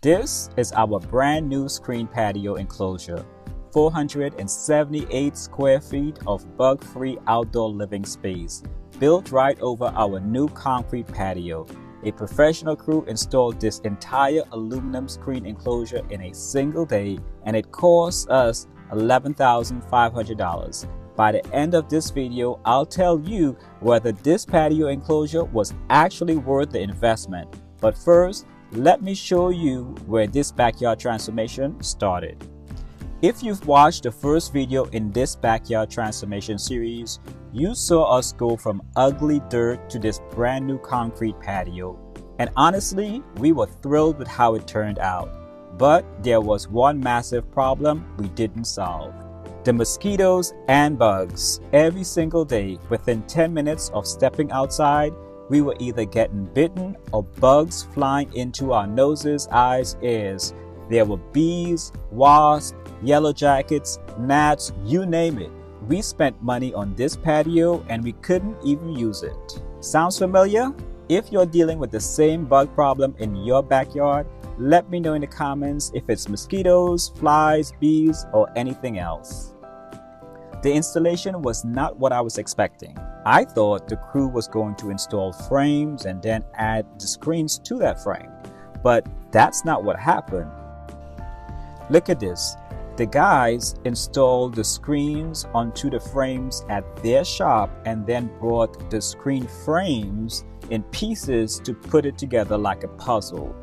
This is our brand new screen patio enclosure, 478 square feet of bug-free outdoor living space, built right over our new concrete patio. A professional crew installed this entire aluminum screen enclosure in a single day, and it cost us $11,500. By the end of this video, I'll tell you whether this patio enclosure was actually worth the investment. But first, let me show you where this backyard transformation started. If you've watched the first video in this backyard transformation series, you saw us go from ugly dirt to this brand new concrete patio. And honestly, we were thrilled with how it turned out. But there was one massive problem we didn't solve. The mosquitoes and bugs. Every single day, within 10 minutes of stepping outside, we were either getting bitten or bugs flying into our noses, eyes, ears. There were bees, wasps, yellow jackets, gnats, you name it. We spent money on this patio and we couldn't even use it. Sounds familiar? If you're dealing with the same bug problem in your backyard, let me know in the comments if it's mosquitoes, flies, bees, or anything else. The installation was not what I was expecting. I thought the crew was going to install frames and then add the screens to that frame. But that's not what happened. Look at this. The guys installed the screens onto the frames at their shop and then brought the screen frames in pieces to put it together like a puzzle.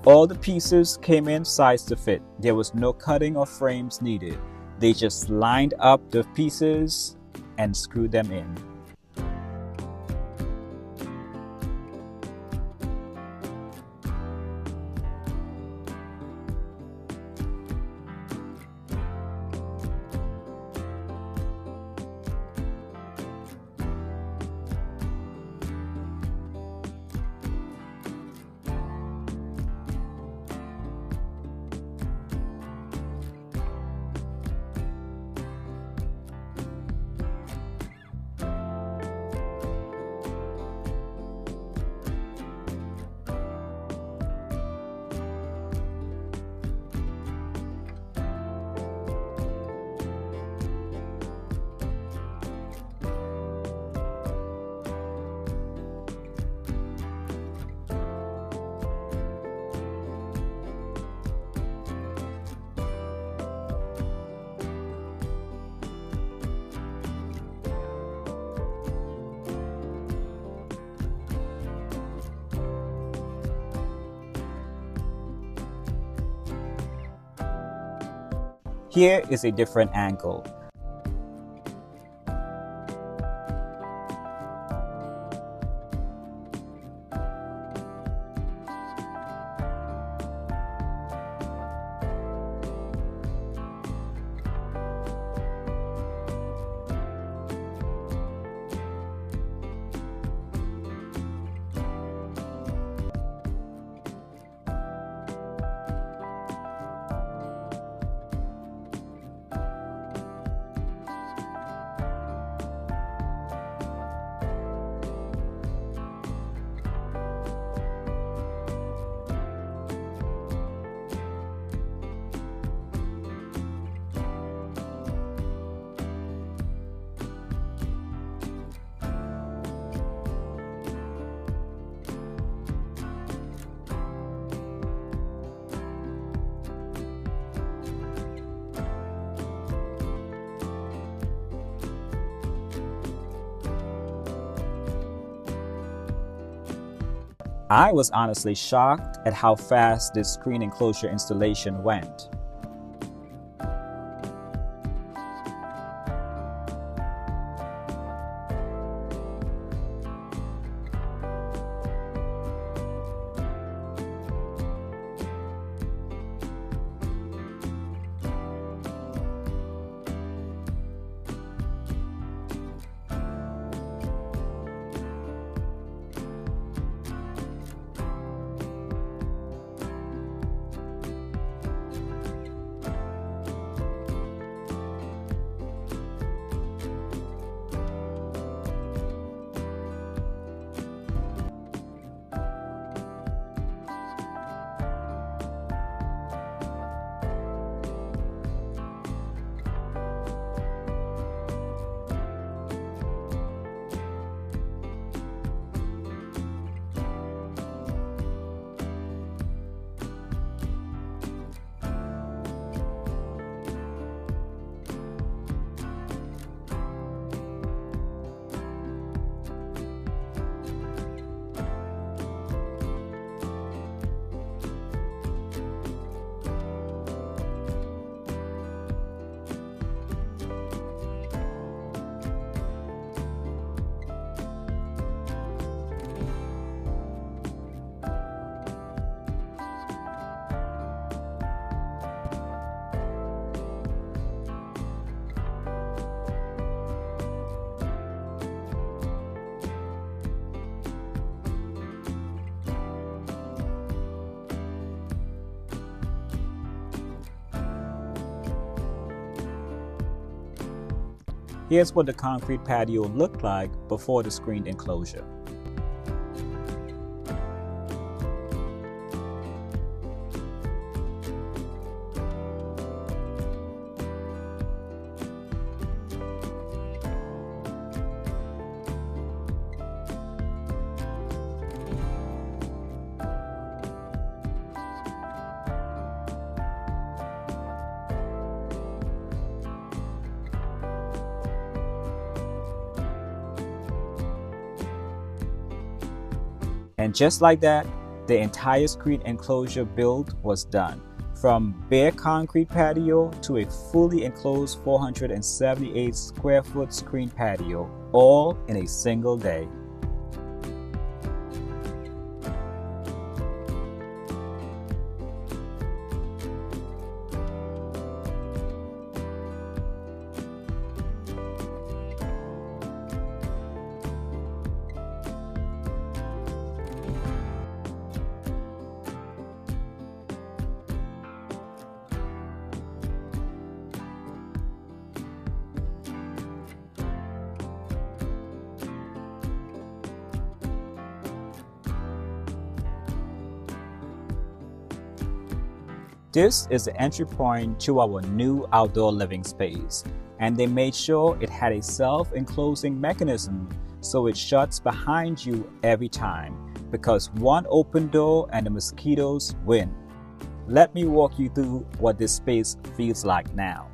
All the pieces came in size to fit. There was no cutting or frames needed. They just lined up the pieces and screwed them in. Here is a different angle. I was honestly shocked at how fast this screen enclosure installation went. Here's what the concrete patio looked like before the screened enclosure. And just like that, the entire screen enclosure build was done. From bare concrete patio to a fully enclosed 478 square foot screen patio, all in a single day. This is the entry point to our new outdoor living space, and they made sure it had a self-enclosing mechanism so it shuts behind you every time, because one open door and the mosquitoes win. Let me walk you through what this space feels like now.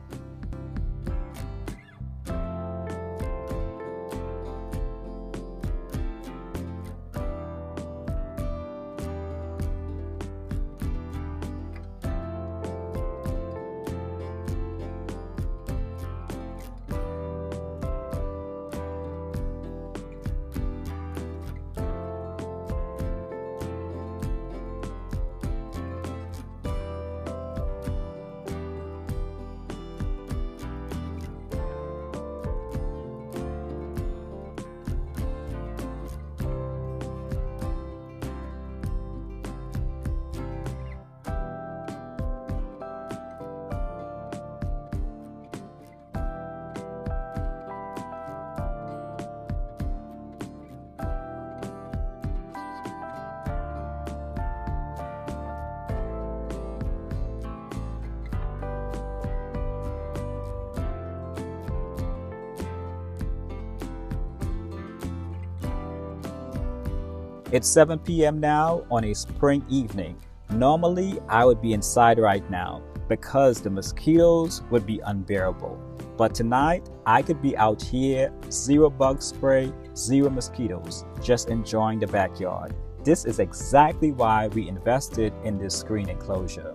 It's 7 p.m. now on a spring evening. Normally, I would be inside right now because the mosquitoes would be unbearable. But tonight, I could be out here, zero bug spray, zero mosquitoes, just enjoying the backyard. This is exactly why we invested in this screen enclosure.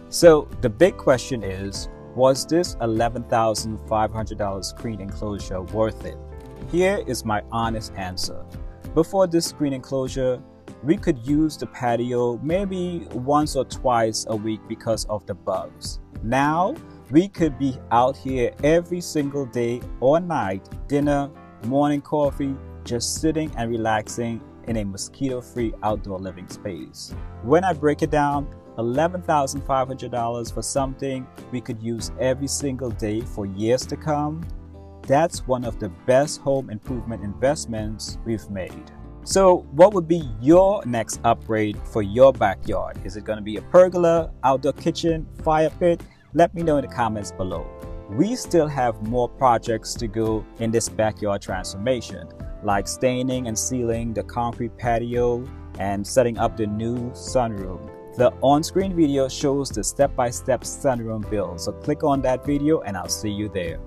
So the big question is, was this $11,500 screen enclosure worth it? Here is my honest answer. Before this screen enclosure, we could use the patio maybe once or twice a week because of the bugs. Now, we could be out here every single day or night, dinner, morning coffee, just sitting and relaxing in a mosquito-free outdoor living space. When I break it down, $11,500 for something we could use every single day for years to come, that's one of the best home improvement investments we've made. So what would be your next upgrade for your backyard? Is it going to be a pergola, outdoor kitchen, fire pit? Let me know in the comments below. We still have more projects to go in this backyard transformation, like staining and sealing the concrete patio and setting up the new sunroom. The on-screen video shows the step-by-step sunroom build, so click on that video and I'll see you there.